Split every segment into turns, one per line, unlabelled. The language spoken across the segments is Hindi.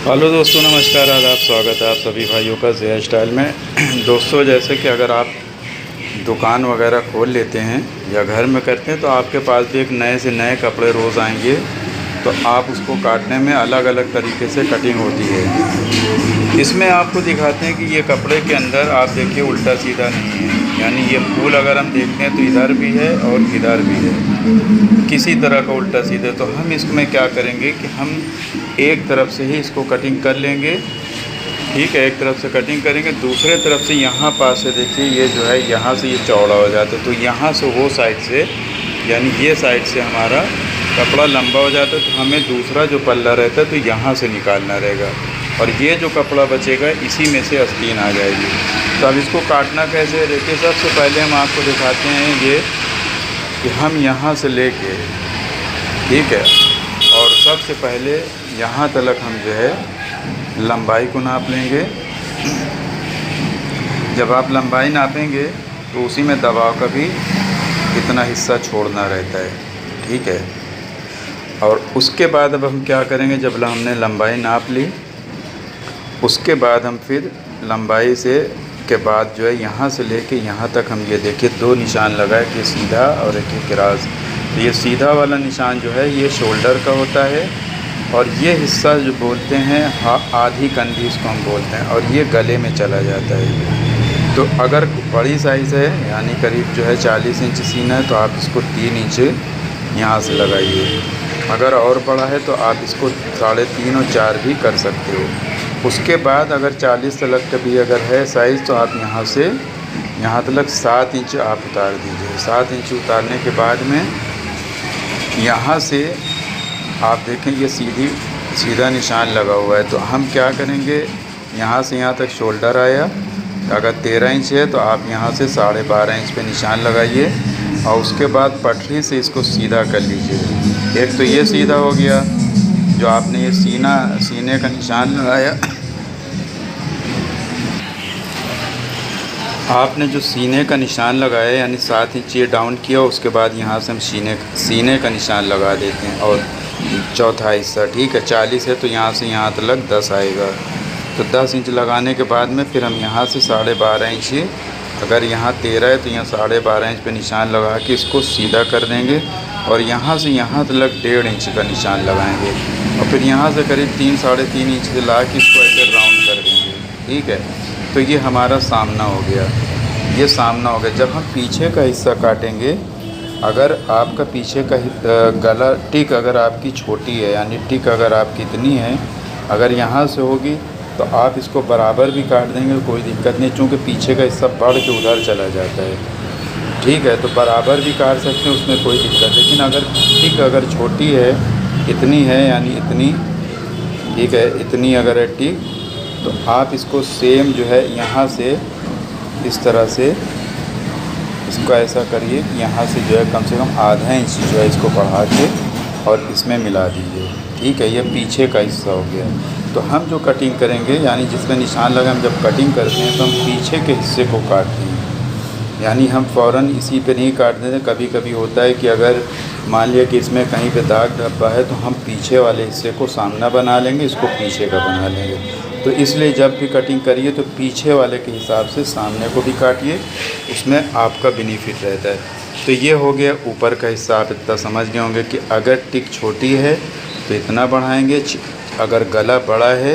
हेलो दोस्तों, नमस्कार, आदाब, स्वागत है आप सभी भाइयों का हेयर स्टाइल में। दोस्तों, जैसे कि अगर आप दुकान वगैरह खोल लेते हैं या घर में करते हैं तो आपके पास भी एक नए से नए कपड़े रोज़ आएंगे, तो आप उसको काटने में अलग अलग तरीके से कटिंग होती है। इसमें आपको दिखाते हैं कि ये कपड़े के अंदर आप देखिए उल्टा सीधा नहीं है, यानी ये फूल अगर हम देखते हैं तो इधर भी है और इधर भी है, किसी तरह का उल्टा सीधा। तो हम इसमें क्या करेंगे कि हम एक तरफ से ही इसको कटिंग कर लेंगे। ठीक है, एक तरफ से कटिंग करेंगे, दूसरे तरफ से यहाँ पास से देखिए ये जो है यहाँ से ये चौड़ा हो जाता है, तो यहाँ से वो साइड से यानी ये साइड से हमारा कपड़ा लंबा हो जाता है, तो हमें दूसरा जो पल्ला रहता है तो यहाँ से निकालना रहेगा और ये जो कपड़ा बचेगा इसी में से आस्तीन आ जाएगी। तो अब इसको काटना कैसे है, देखिए सबसे पहले हम आपको दिखाते हैं ये कि हम यहाँ से लेके, ठीक है, और सबसे पहले यहाँ तक हम जो है लंबाई को नाप लेंगे। जब आप लंबाई नापेंगे तो उसी में दबाव का भी इतना हिस्सा छोड़ना रहता है, ठीक है। और उसके बाद अब हम क्या करेंगे, जब हमने लंबाई नाप ली उसके बाद हम फिर लंबाई से के बाद जो है यहाँ से लेके यहाँ तक हम ये देखिए दो निशान लगाए कि सीधा और एक क्रॉस। तो ये सीधा वाला निशान जो है ये शोल्डर का होता है और ये हिस्सा जो बोलते हैं आधी कंधी इसको हम बोलते हैं, और ये गले में चला जाता है। तो अगर बड़ी साइज़ है यानी करीब जो है 40 इंच सीना है तो आप इसको 3 इंच यहाँ से लगाइए। अगर और बड़ा है तो आप इसको 3.5 और 4 भी कर सकते हो। उसके बाद अगर 40 तक का भी अगर है साइज़ तो आप यहाँ से यहाँ तक 7 इंच आप उतार दीजिए। 7 इंच उतारने के बाद में यहाँ से आप देखें ये सीधा निशान लगा हुआ है। तो हम क्या करेंगे, यहाँ से यहाँ तक शोल्डर आया, अगर 13 इंच है तो आप यहाँ से 12.5 इंच पे निशान लगाइए और उसके बाद पटरी से इसको सीधा कर लीजिए। एक तो ये सीधा हो गया, जो आपने ये सीने का निशान लगाया, आपने जो सीने का निशान लगाया यानी 7 इंच ये डाउन किया, उसके बाद यहाँ से हम सीने का निशान लगा देते हैं और चौथा हिस्सा, ठीक है, 40 है तो यहाँ से यहाँ तक 10 आएगा। तो 10 इंच लगाने के बाद में फिर हम यहाँ से 12.5 इंच, अगर यहाँ 13 है तो यहाँ 12.5 इंच पे निशान लगा के इसको सीधा कर देंगे और यहाँ से यहाँ तक 1.5 इंच का निशान लगाएंगे और फिर यहाँ से करीब 3-3.5 इंच से ला के इसको ऐसे राउंड कर देंगे, ठीक है। तो ये हमारा सामना हो गया, ये सामना हो गया। जब हम पीछे का हिस्सा काटेंगे, अगर आपका पीछे का गला टिक अगर आपकी छोटी है यानी टिक अगर आपकी इतनी है, अगर यहाँ से होगी तो आप इसको बराबर भी काट देंगे, कोई दिक्कत नहीं, चूँकि पीछे का हिस्सा बढ़ के उधर चला जाता है, ठीक है। तो बराबर भी काट सकते हैं, उसमें कोई दिक्कत। लेकिन अगर टिक अगर छोटी है, इतनी है यानी इतनी, ठीक है, इतनी अगर है टिक, तो आप इसको सेम जो है यहाँ से इस तरह से इसको ऐसा करिए कि यहाँ से जो है कम से कम आधा इंच जो है इसको बढ़ा के और इसमें मिला दीजिए, ठीक है। ये पीछे का हिस्सा हो गया। तो हम जो कटिंग करेंगे यानी जिसमें निशान लगा, हम जब कटिंग करते हैं तो हम पीछे के हिस्से को काटते हैं, यानी हम फ़ौरन इसी पे नहीं काट देते। कभी कभी होता है कि अगर मान लिया कि इसमें कहीं पे दाग धब्बा है तो हम पीछे वाले हिस्से को सामना बना लेंगे, इसको पीछे का बना लेंगे। तो इसलिए जब भी कटिंग करिए तो पीछे वाले के हिसाब से सामने को भी काटिए, उसमें आपका बेनिफिट रहता है। तो ये हो गया ऊपर का हिस्सा। आप इतना समझ गए होंगे कि अगर टिक छोटी है तो इतना बढ़ाएंगे, अगर गला बड़ा है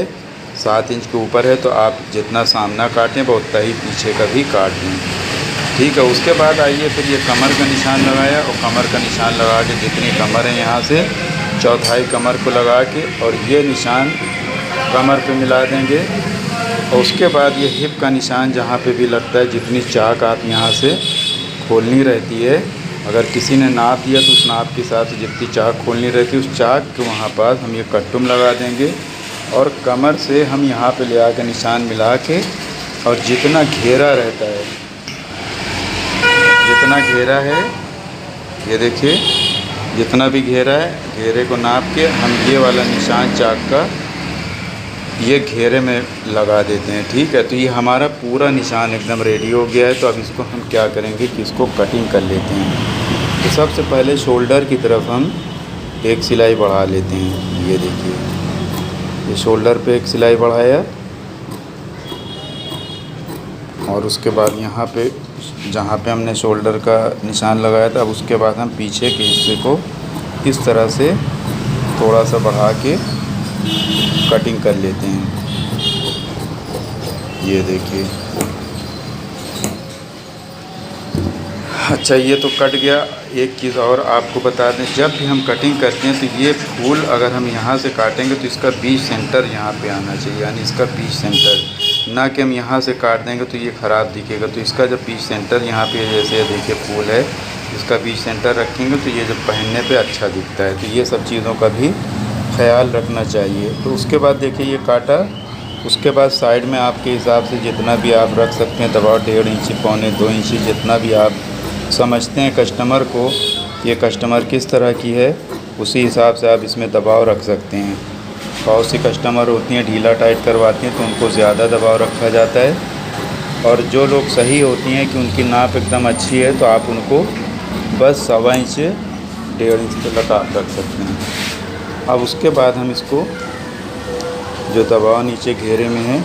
7 इंच के ऊपर है तो आप जितना सामना काटें वो उतना ही पीछे का भी काट दें, ठीक है। उसके बाद आइए फिर ये कमर का निशान लगाया और कमर का निशान लगा के जितनी कमर है यहाँ से चौथाई कमर को लगा के और ये निशान कमर पे मिला देंगे। और उसके बाद ये हिप का निशान जहाँ पे भी लगता है, जितनी चाक आप यहाँ से खोलनी रहती है, अगर किसी ने नाप दिया तो उस नाप के हिसाब से जितनी चाक खोलनी रहती है उस चाक के वहाँ पास हम ये कट्टुम लगा देंगे और कमर से हम यहाँ पे ले आकर निशान मिला के और जितना घेरा रहता है, जितना घेरा है, ये देखिए जितना भी घेरा है, घेरे को नाप के हम ये वाला निशान चाक का ये घेरे में लगा देते हैं, ठीक है। तो ये हमारा पूरा निशान एकदम रेडी हो गया है। तो अब इसको हम क्या करेंगे कि इसको कटिंग कर लेते हैं। तो सबसे पहले शोल्डर की तरफ हम एक सिलाई बढ़ा लेते हैं, ये देखिए ये शोल्डर पे एक सिलाई बढ़ाया और उसके बाद यहाँ पे जहाँ पे हमने शोल्डर का निशान लगाया था, अब उसके बाद हम पीछे के हिस्से को इस तरह से थोड़ा सा बढ़ा के कटिंग कर लेते हैं। ये देखिए। अच्छा, ये तो कट गया। एक चीज़ और आपको बता दें, जब भी हम कटिंग करते हैं तो ये फूल अगर हम यहाँ से काटेंगे तो इसका बीच सेंटर यहाँ पे आना चाहिए, यानी इसका बीच सेंटर, ना कि हम यहाँ से काट देंगे तो ये ख़राब दिखेगा। तो इसका जब बीच सेंटर यहाँ पे, जैसे देखिए फूल है, इसका बीच सेंटर रखेंगे तो ये जब पहनने पे अच्छा दिखता है। तो ये सब चीज़ों का भी ख्याल रखना चाहिए। तो उसके बाद देखिए ये काटा, उसके बाद साइड में आपके हिसाब से जितना भी आप रख सकते हैं दबाव, 1.5 इंची, 1.25 इंची, जितना भी आप समझते हैं कस्टमर को, ये कस्टमर किस तरह की है उसी हिसाब से आप इसमें दबाव रख सकते हैं। बहुत सी कस्टमर होती हैं ढीला टाइट करवाती हैं तो उनको ज़्यादा दबाव रखा जाता है, और जो लोग सही होती हैं कि उनकी नाप एकदम अच्छी है तो आप उनको बस 1.25 इंच, 1.5 इंच तक आप रख सकते हैं। अब उसके बाद हम इसको जो दबाव नीचे घेरे में है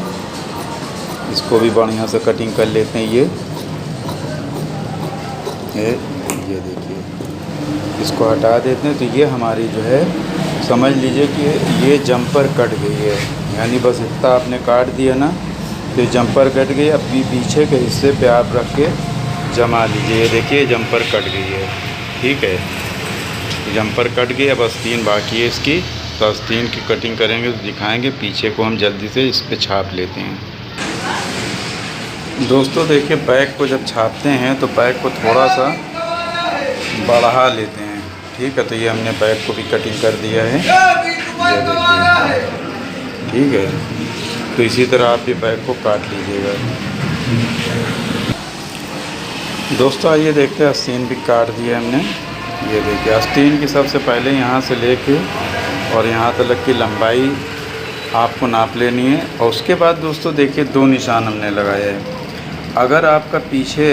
इसको भी बढ़िया से कटिंग कर लेते हैं। ये देखिए, इसको हटा देते हैं। तो ये हमारी जो है, समझ लीजिए कि ये जंपर कट गई है, यानी बस इतना आपने काट दिया ना तो जंपर कट गई। अब पीछे के हिस्से पे आप रख के जमा लीजिए। ये देखिए जंपर कट गई है, ठीक है, जंपर कट गई। अब आस्तीन बाकी है इसकी, तो आस्तीन की कटिंग करेंगे तो दिखाएंगे। पीछे को हम जल्दी से इस पे छाप लेते हैं। दोस्तों देखिए, बैक को जब छापते हैं तो बैक को थोड़ा सा बढ़ा लेते हैं, ठीक है। तो ये हमने बैक को भी कटिंग कर दिया है, ये देखिए, ठीक है। तो इसी तरह आप भी बैक को काट लीजिएगा। दोस्तों आइए देखते हैं, आस्तीन भी काट दिया हमने। ये देखिए, आस्तीन की सबसे पहले यहाँ से लेके और यहाँ तक की लंबाई आपको नाप लेनी है। और उसके बाद दोस्तों देखिए 2 निशान हमने लगाए हैं। अगर आपका पीछे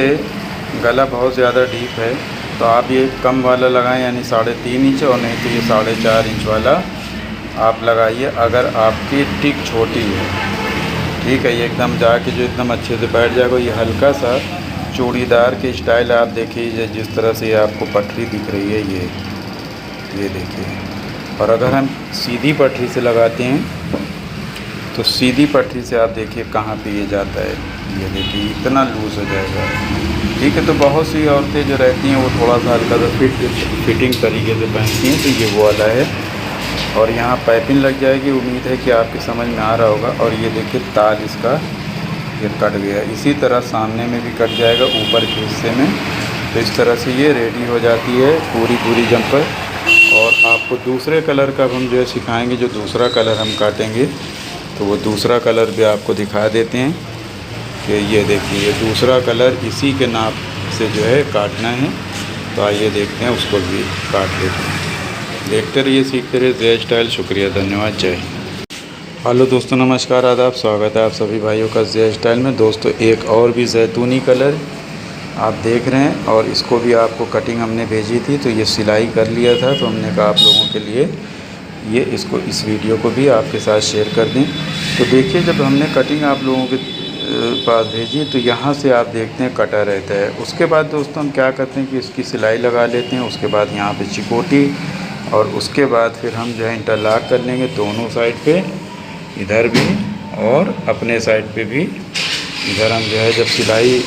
गला बहुत ज़्यादा डीप है तो आप ये कम वाला लगाएं, यानी 3.5 इंच, और नहीं तो ये 4.5 इंच वाला आप लगाइए। अगर आपकी टिक छोटी है, ठीक है, ये एकदम जाके जो एकदम अच्छे से बैठ जाएगा। ये हल्का सा चूड़ीदार के स्टाइल आप देखिए, जिस तरह से ये आपको पटरी दिख रही है, ये देखिए। और अगर हम सीधी पटरी से लगाते हैं तो सीधी पटरी से आप देखिए कहाँ पे ये जाता है, ये देखिए इतना लूज़ हो जाएगा, ठीक है। तो बहुत सी औरतें जो रहती हैं वो थोड़ा सा हल्का सा फिटिंग तरीके से पहनती हैं, तो ये वो वाला है। और यहाँ पाइपिंग लग जाएगी, उम्मीद है कि आपके समझ में आ रहा होगा। और ये देखिए ताल इसका ये कट गया, इसी तरह सामने में भी कट जाएगा ऊपर के हिस्से में। तो इस तरह से ये रेडी हो जाती है पूरी जंपर। और आपको दूसरे कलर का हम जो है सिखाएंगे, जो दूसरा कलर हम काटेंगे तो वो दूसरा कलर भी आपको दिखा देते हैं कि ये देखिए, ये दूसरा कलर इसी के नाप से जो है काटना है। तो आइए देखते हैं, उसको भी काट लेते हैं। देखते रहिए, सीखते रहिए जे स्टाइल। शुक्रिया, धन्यवाद, जय हिंद। हेलो दोस्तों, नमस्कार, आदाब, स्वागत है आप सभी भाइयों का जे स्टाइल में। दोस्तों एक और भी जैतूनी कलर आप देख रहे हैं, और इसको भी आपको कटिंग हमने भेजी थी, तो ये सिलाई कर लिया था। तो हमने कहा आप लोगों के लिए ये इस वीडियो को भी आपके साथ शेयर कर दें। तो देखिए, जब हमने कटिंग आप लोगों के पास भेजी तो यहाँ से आप देखते हैं कटा रहता है। उसके बाद दोस्तों हम क्या करते हैं कि इसकी सिलाई लगा लेते हैं। उसके बाद यहाँ पे चिकोटी, और उसके बाद फिर हम जो है इंटरलॉक कर लेंगे दोनों साइड पे, इधर भी और अपने साइड पे भी। इधर हम जो है जब सिलाई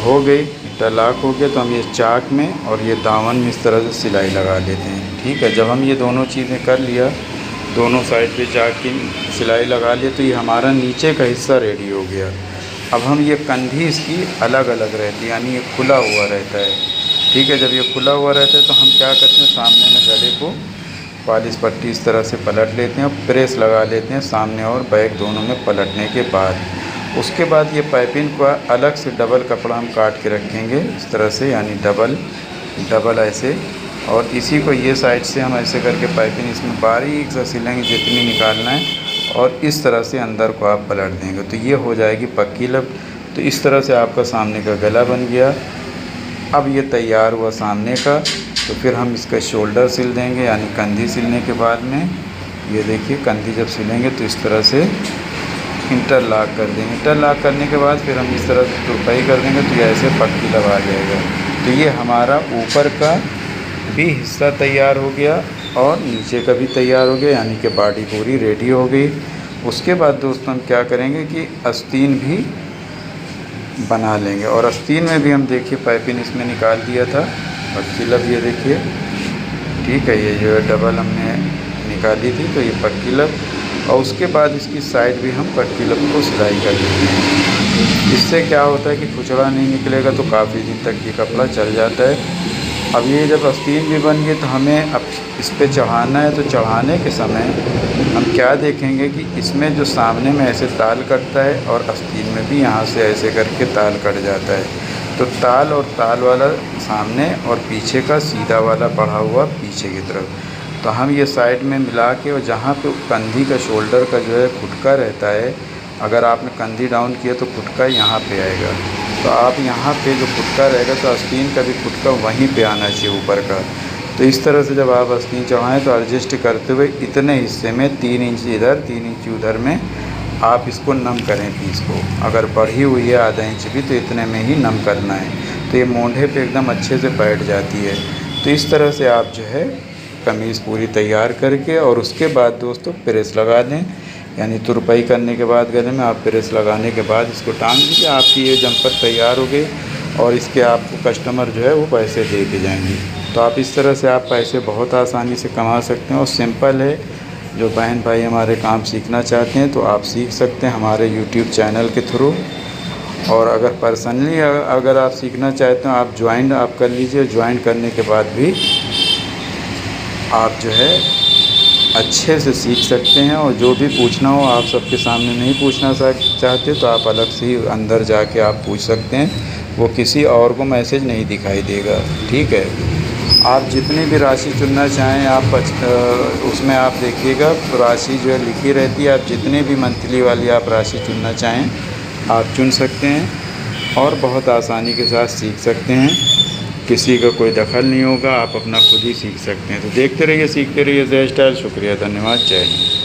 हो गई, इंटरलॉक हो गया, तो हम ये चाक में और ये दामन में इस तरह से सिलाई लगा लेते हैं, ठीक है। जब हम ये दोनों चीज़ें कर लिया, दोनों साइड पे चाक की सिलाई लगा लिए, तो ये हमारा नीचे का हिस्सा रेडी हो गया। अब हम ये कंधी इसकी अलग अलग रहती है, यानी ये खुला हुआ रहता है, ठीक है। जब ये खुला हुआ रहता है तो हम क्या करते हैं, सामने में गले को पालिश पट्टी इस तरह से पलट लेते हैं और प्रेस लगा लेते हैं, सामने और बैक दोनों में पलटने के बाद। उसके बाद ये पाइपिंग को अलग से डबल कपड़ा हम काट के रखेंगे इस तरह से, यानी डबल ऐसे। और इसी को ये साइड से हम ऐसे करके पाइपिंग इसमें बारीक सा सिलेंगे, जितनी निकालना है, और इस तरह से अंदर को आप पलट देंगे तो ये हो जाएगी पक्की लब। तो इस तरह से आपका सामने का गला बन गया। अब ये तैयार हुआ सामने का, तो फिर हम इसका शोल्डर सिल देंगे, यानी कंधी सिलने के बाद में ये देखिए कंधी जब सिलेंगे तो इस तरह से इंटरलॉक कर देंगे। इंटरलॉक करने के बाद फिर हम इस तरह से तुरपाई कर देंगे तो ये ऐसे पट्टी लगा जाएगा। तो ये हमारा ऊपर का भी हिस्सा तैयार हो गया और नीचे का भी तैयार हो गया, यानी कि बॉडी पूरी रेडी हो गई। उसके बाद दोस्तों हम क्या करेंगे कि आस्तीन भी बना लेंगे। और आस्तीन में भी हम देखिए पाइपिंग इसमें निकाल दिया था पक्की लब, ये देखिए ठीक है। ये जो है डबल हमने निकाली थी तो ये पक्की लब, और उसके बाद इसकी साइड भी हम पक्की लब को सिलाई कर लेते हैं। इससे क्या होता है कि खुचड़ा नहीं निकलेगा तो काफ़ी दिन तक ये कपड़ा चल जाता है। अब ये जब आस्तीन भी बन गई तो हमें अब इस पे चढ़ाना है। तो चढ़ाने के समय हम क्या देखेंगे कि इसमें जो सामने में ऐसे ताल कटता है और आस्तीन में भी यहाँ से ऐसे करके ताल कट जाता है। तो ताल और ताल वाला सामने और पीछे का सीधा वाला बढ़ा हुआ पीछे की तरफ, तो हम ये साइड में मिला के, और जहाँ पे कंधी का शोल्डर का जो है फुटका रहता है, अगर आपने कंधी डाउन किया तो फुटका यहाँ पे आएगा। तो आप यहाँ पे जो फुटका रहेगा तो आस्तीन का भी फुटका वहीं पे आना चाहिए ऊपर का। तो इस तरह से जब आप आस्तीन चढ़ाएँ तो एडजस्ट करते हुए इतने हिस्से में 3 इंच इधर 3 इंच उधर में आप इसको नम करें पीस को। अगर बढ़ी हुई है आधा इंच भी तो इतने में ही नम करना है, तो ये मोंढे पे एकदम अच्छे से बैठ जाती है। तो इस तरह से आप जो है कमीज़ पूरी तैयार करके, और उसके बाद दोस्तों प्रेस लगा दें, यानी तुरपाई करने के बाद गले में आप प्रेस लगाने के बाद इसको टांग दीजिए। आपकी ये जम्पर तैयार हो गई और इसके आपको कस्टमर जो है वो पैसे दे के जाएंगे। तो आप इस तरह से आप पैसे बहुत आसानी से कमा सकते हैं और सिंपल है। जो बहन भाई हमारे काम सीखना चाहते हैं तो आप सीख सकते हैं हमारे यूट्यूब चैनल के थ्रू। और अगर पर्सनली अगर आप सीखना चाहते हैं आप ज्वाइन आप कर लीजिए। ज्वाइन करने के बाद भी आप जो है अच्छे से सीख सकते हैं। और जो भी पूछना हो आप सबके सामने नहीं पूछना चाहते तो आप अलग से ही अंदर जाके आप पूछ सकते हैं, वो किसी और को मैसेज नहीं दिखाई देगा, ठीक है। आप जितनी भी राशि चुनना चाहें आप उसमें आप देखिएगा राशि जो है लिखी रहती है। आप जितने भी मंथली वाली आप राशि चुनना चाहें आप चुन सकते हैं और बहुत आसानी के साथ सीख सकते हैं। किसी का कोई दखल नहीं होगा, आप अपना खुद ही सीख सकते हैं। तो देखते रहिए, सीखते रहिए ज़े स्टाइल। शुक्रिया, धन्यवाद, जय हिंद।